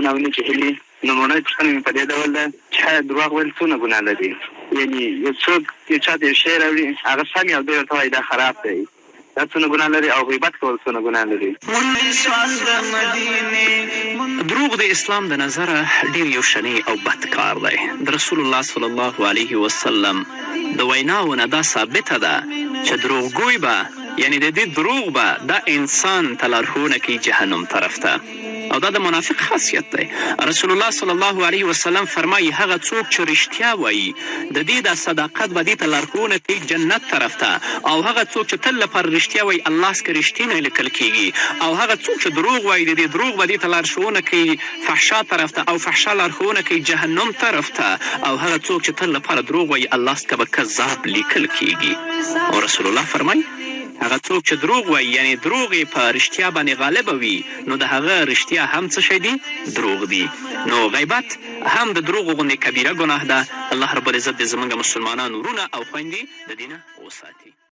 مناونې جهلي لومړنۍ پوښتنه مې په دې ډول ده چې آیا دروغ ویل څونه ګناه لري؟ یعنې یو څوک یو چا ته یو شی راوړي هغه سم وي او دی ورته وایي دا خراب دی، دا څونه ګناه لري؟ او غیبت کول څونه ګناه لري؟ دروغ د اسلام د نظره ډېر یو شنی او بد کار دی. د رسول الله صلی الله علیه وسلم د ویناو نه دا ثابته ده چې دروغګوی به یعنی د دې دروغ به دا انسان ته لارښوونه کوي جهنم طرف ته، او دا د منافق خاصیت دی. رسول الله صلی الله علیه وسلم فرمایي هغه څوک چې رښتیا وایي د دې د صداقت به دې ته لارښوونه کوي جنت طرف ته، او هغه څوک چې تل لپاره رښتیا وایي الله څخه رښتینی لیکل کیږي، او هغه څوک چې دروغ وایي د دې دروغ به دې ته لارښوونه کوي فحشا طرف ته، او فحشا لارښوونه کوي جهنم طرف ته، او هغه څوک چې تل لپاره دروغ وایي الله څخه به کذاب لیکل کیږي. او رسول الله فرمایي هغه څوک چې دروغ وایي یعنی دروغ یې په رښتیا باندې غالبه وي نو د هغه رښتیا هم څه شی دي؟ دروغ دي. نو غیبت هم د دروغو غوندې کبیره ګناه ده. الله رب العزت دې زموږ مسلمانان ورونه او خویندې د دې نه وساتي.